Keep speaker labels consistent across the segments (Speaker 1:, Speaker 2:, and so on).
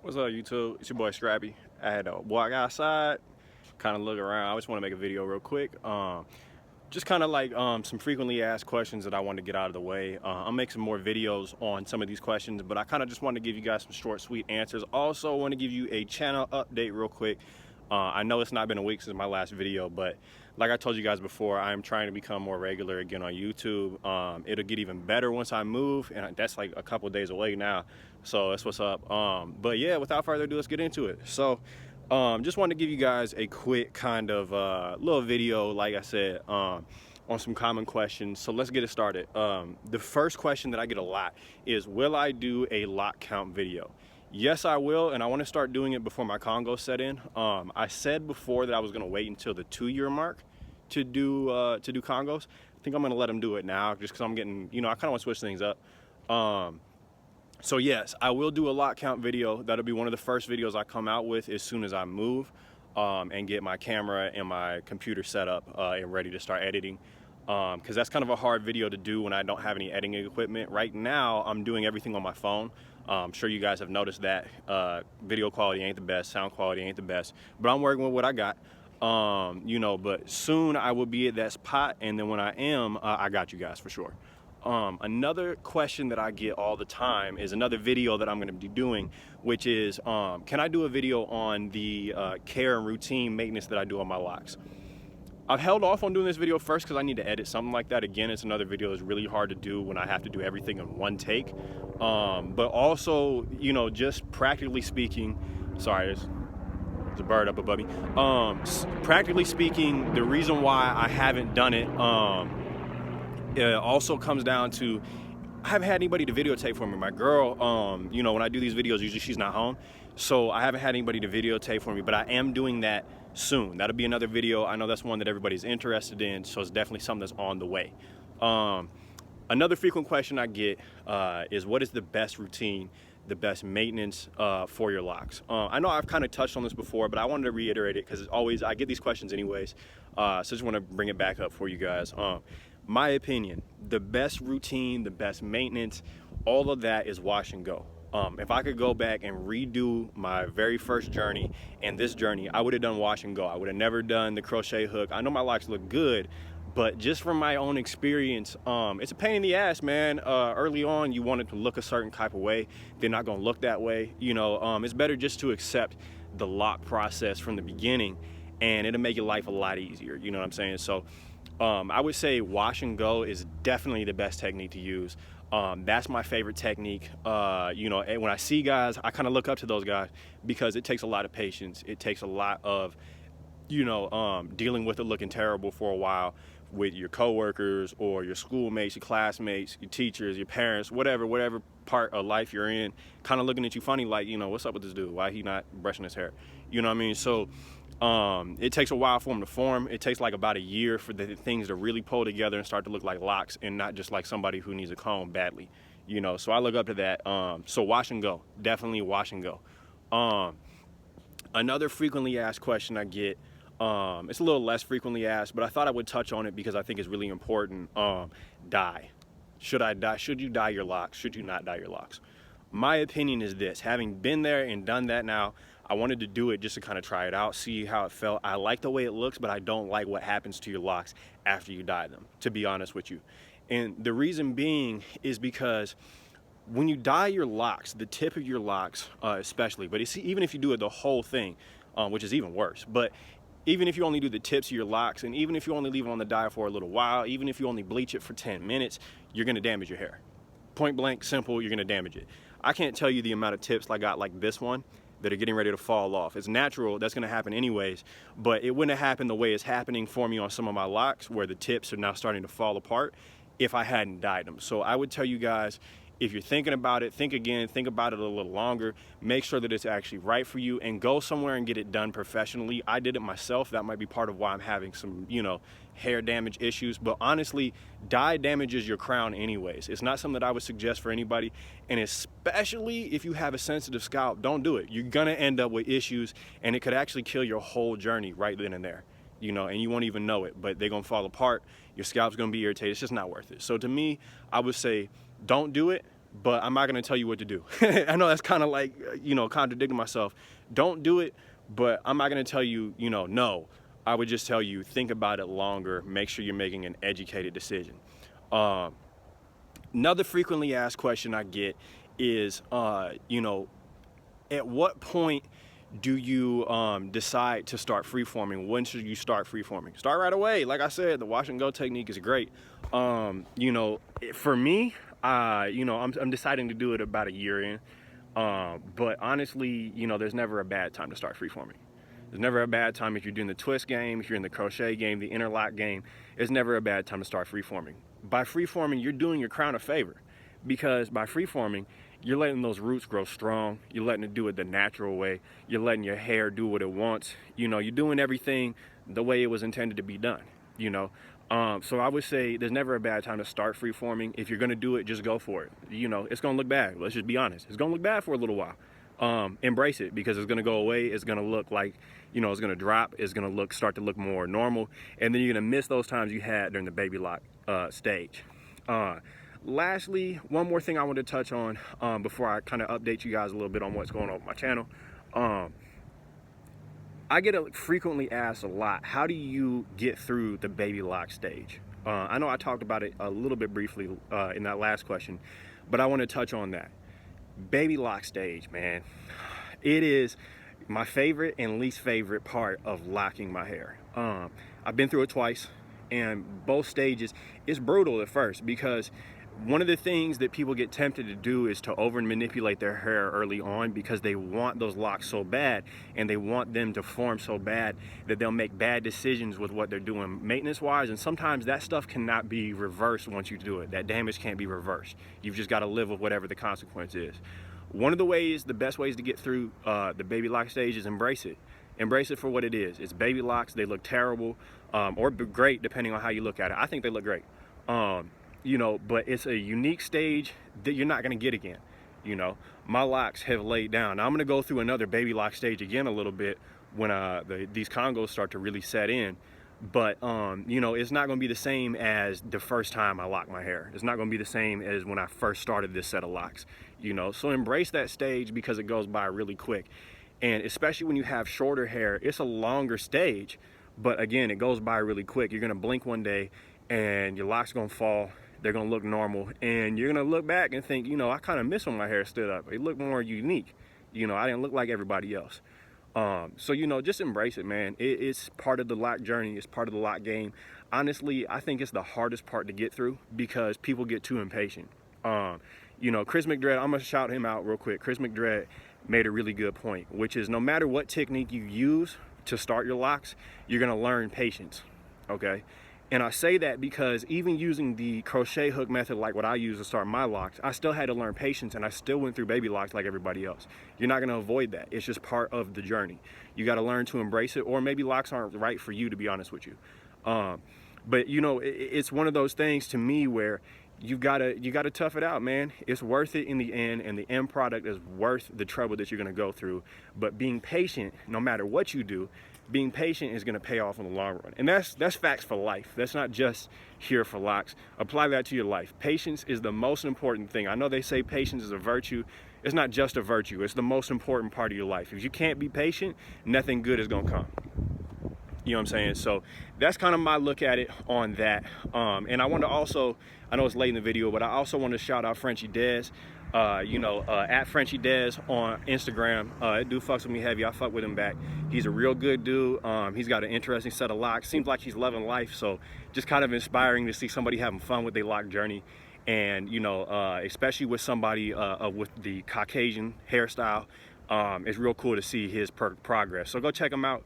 Speaker 1: What's up, YouTube? It's your boy Scrappy. I had to walk outside, kind of look around. I just want to make a video real quick. Just kind of like some frequently asked questions that I want to get out of the way. I'll make some more videos on some of these questions, but I kind of just want to give you guys some short, sweet answers. Also, want to give you a channel update real quick. I know it's not been a week since my last video, but like I told you guys before, I'm trying to become more regular again on YouTube. It'll get even better once I move, and that's like a couple days away now, so that's what's up. But yeah, without further ado, let's get into it. So just wanted to give you guys a quick kind of little video, like I said, on some common questions. So let's get it started. The first question that I get a lot is, will I do a lock count video? Yes, I will, and I want to start doing it before my Congo set in. I said before that I was going to wait until the 2-year mark to do Congos. I think I'm going to let them do it now, just because I'm getting, I kind of want to switch things up. So yes, I will do a lock count video. That'll be one of the first videos I come out with as soon as I move and get my camera and my computer set up and ready to start editing. Because that's kind of a hard video to do when I don't have any editing equipment. Right now, I'm doing everything on my phone. I'm sure you guys have noticed that video quality ain't the best, sound quality ain't the best, but I'm working with what I got. But soon I will be at that spot, and then when I am, I got you guys for sure. Another question that I get all the time is another video that I'm going to be doing, which is, can I do a video on the care and routine maintenance that I do on my locks? I've held off on doing this video first because I need to edit something like that. Again, it's another video that's really hard to do when I have to do everything in one take. But also, just practically speaking, sorry, there's a bird up above me. Practically speaking, the reason why I haven't done it, it also comes down to I haven't had anybody to videotape for me. My girl, when I do these videos, usually she's not home. So I haven't had anybody to videotape for me, but I am doing that soon. That'll be another video. I know that's one that everybody's interested in, so it's definitely something that's on the way. Another frequent question I get is, what is the best routine, the best maintenance for your locks? I know I've kind of touched on this before, but I wanted to reiterate it because I get these questions anyways. So I just want to bring it back up for you guys. My opinion, the best routine, the best maintenance, all of that is wash and go. If I could go back and redo my very first journey and this journey, I would have done wash and go. I would have never done the crochet hook. I know my locks look good, but just from my own experience, it's a pain in the ass, man. Early on, you want it to look a certain type of way. They're not gonna look that way. It's better just to accept the lock process from the beginning, and it'll make your life a lot easier. You know what I'm saying? So I would say wash and go is definitely the best technique to use. That's my favorite technique. And when I see guys, I kind of look up to those guys because it takes a lot of patience. It takes a lot of, dealing with it looking terrible for a while with your coworkers or your schoolmates, your classmates, your teachers, your parents, whatever part of life you're in, kind of looking at you funny, like, what's up with this dude? Why he not brushing his hair? You know what I mean? So it takes a while for them to form. It takes like about a year for the things to really pull together and start to look like locks and not just like somebody who needs a comb badly, so I look up to that. So wash and go, definitely wash and go. Another frequently asked question I get, it's a little less frequently asked, but I thought I would touch on it because I think it's really important. Dye. Should I dye? Should you dye your locks? Should you not dye your locks? My opinion is this: having been there and done that now, I wanted to do it just to kind of try it out, see how it felt. I like the way it looks, but I don't like what happens to your locks after you dye them, to be honest with you. And the reason being is because when you dye your locks, the tip of your locks especially, but even if you do it the whole thing, which is even worse, but even if you only do the tips of your locks, and even if you only leave it on the dye for a little while, even if you only bleach it for 10 minutes, you're gonna damage your hair. Point blank, simple, you're gonna damage it. I can't tell you the amount of tips I got like this one that are getting ready to fall off. It's natural, that's gonna happen anyways, but it wouldn't have happened the way it's happening for me on some of my locks where the tips are now starting to fall apart if I hadn't dyed them. So I would tell you guys, if you're thinking about it, think again, think about it a little longer, make sure that it's actually right for you, and go somewhere and get it done professionally. I did it myself. That might be part of why I'm having some, hair damage issues, but honestly, dye damages your crown anyways. It's not something that I would suggest for anybody, and especially if you have a sensitive scalp, don't do it. You're gonna end up with issues, and it could actually kill your whole journey right then and there. And you won't even know it, but they're gonna fall apart. Your scalp's gonna be irritated. It's just not worth it. So to me, I would say, don't do it, but I'm not gonna tell you what to do. I know that's kind of like, contradicting myself. Don't do it, but I'm not gonna tell you, no. I would just tell you, think about it longer, make sure you're making an educated decision. Another frequently asked question I get is, at what point do you decide to start freeforming? When should you start freeforming? Start right away. Like I said, the wash and go technique is great. For me, I'm deciding to do it about a year in. But honestly, there's never a bad time to start freeforming. There's never a bad time if you're doing the twist game, if you're in the crochet game, the interlock game. It's never a bad time to start freeforming. By freeforming, you're doing your crown a favor, because by freeforming, you're letting those roots grow strong. You're letting it do it the natural way. You're letting your hair do what it wants. You're doing everything the way it was intended to be done. So I would say there's never a bad time to start freeforming. If you're gonna do it, just go for it. It's gonna look bad. Let's just be honest. It's gonna look bad for a little while. Embrace it, because it's gonna go away. It's gonna look like, it's gonna drop. It's gonna start to look more normal, and then you're gonna miss those times you had during the baby lock stage. Lastly, one more thing I want to touch on before I kind of update you guys a little bit on what's going on with my channel. I get frequently asked a lot, how do you get through the baby lock stage? I know I talked about it a little bit briefly in that last question, but I want to touch on that. Baby lock stage, man. It is my favorite and least favorite part of locking my hair. I've been through it twice, and both stages, it's brutal at first, because one of the things that people get tempted to do is to over manipulate their hair early on, because they want those locks so bad and they want them to form so bad that they'll make bad decisions with what they're doing maintenance wise. And sometimes that stuff cannot be reversed once you do it. That damage can't be reversed. You've just got to live with whatever the consequence is. One of the best ways to get through the baby lock stage is embrace it. Embrace it for what it is. It's baby locks. They look terrible or great depending on how you look at it. I think they look great. But it's a unique stage that you're not going to get again. My locks have laid down. Now, I'm going to go through another baby lock stage again a little bit when these Congos start to really set in. But, it's not going to be the same as the first time I locked my hair. It's not going to be the same as when I first started this set of locks, So embrace that stage, because it goes by really quick. And especially when you have shorter hair, it's a longer stage. But again, it goes by really quick. You're going to blink one day and your locks going to fall. They're gonna look normal, and you're gonna look back and think, I kind of miss when my hair stood up. It looked more unique. I didn't look like everybody else. So just embrace it, man. It's part of the lock journey. It's part of the lock game. Honestly, I think it's the hardest part to get through, because people get too impatient. Chris McDread, I'm gonna shout him out real quick. Chris McDread made a really good point, which is no matter what technique you use to start your locks, you're gonna learn patience, okay? And I say that because even using the crochet hook method, like what I use to start my locks, I still had to learn patience, and I still went through baby locks like everybody else. You're not gonna avoid that. It's just part of the journey. You gotta learn to embrace it, or maybe locks aren't right for you, to be honest with you. But it's one of those things to me where you gotta tough it out, man. It's worth it in the end, and the end product is worth the trouble that you're gonna go through. But being patient, no matter what you do, being patient is going to pay off in the long run. And that's facts for life. That's not just here for locks. Apply that to your life. Patience is the most important thing. I know they say patience is a virtue. It's not just a virtue. It's the most important part of your life. If you can't be patient, nothing good is going to come. You know what I'm saying? So that's kind of my look at it on that. And I want to also, I know it's late in the video, but I also want to shout out Frenchie Dez. At Frenchie Dez on Instagram. Dude fucks with me heavy. I fuck with him back. He's a real good dude. He's got an interesting set of locks. Seems like he's loving life. So just kind of inspiring to see somebody having fun with their lock journey. And, especially with somebody with the Caucasian hairstyle, it's real cool to see his progress. So go check him out.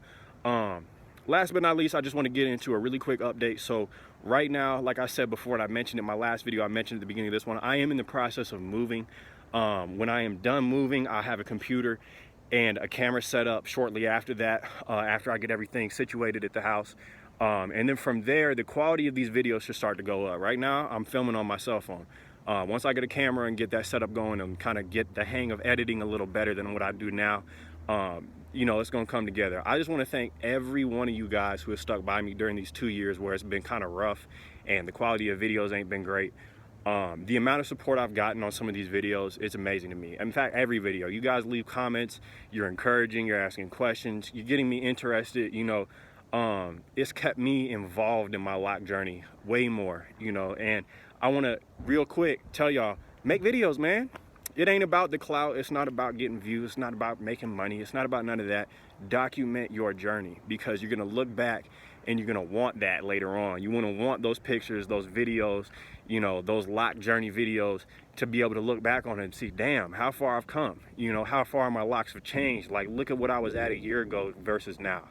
Speaker 1: Last but not least, I just want to get into a really quick update. So right now, like I said before, and I mentioned in my last video, I mentioned at the beginning of this one, I am in the process of moving. When I am done moving, I have a computer and a camera set up shortly after that, after I get everything situated at the house. And then from there, the quality of these videos should start to go up. Right now, I'm filming on my cell phone. Once I get a camera and get that setup going and kind of get the hang of editing a little better than what I do now, it's going to come together. I just want to thank every one of you guys who has stuck by me during these 2 years where it's been kind of rough and the quality of videos ain't been great. The amount of support I've gotten on some of these videos, it's amazing to me. In fact, every video, you guys leave comments, you're encouraging, you're asking questions, you're getting me interested, you know. It's kept me involved in my lock journey way more, you know. And I want to real quick tell y'all, make videos, man. It ain't about the clout. It's not about getting views. It's not about making money. It's not about none of that. Document your journey, because you're going to look back and you're going to want that later on. You want to want those pictures, those videos, you know, those lock journey videos, to be able to look back on it and see, damn, how far I've come, you know, how far my locks have changed. Like, look at what I was at a year ago versus now,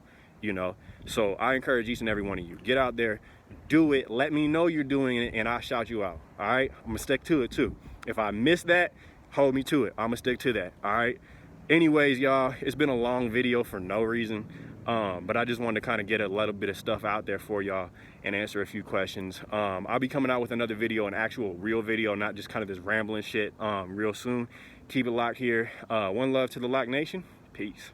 Speaker 1: you know. So I encourage each and every one of you, get out there, do it, let me know you're doing it, and I'll shout you out. All right, I'm gonna stick to it too. If I miss that, hold me to it. I'm gonna stick to that. All right. Anyways, y'all, it's been a long video for no reason, but I just wanted to kind of get a little bit of stuff out there for y'all and answer a few questions. I'll be coming out with another video, an actual real video, not just kind of this rambling shit, real soon. Keep it locked here. One love to the Loc Nation. Peace.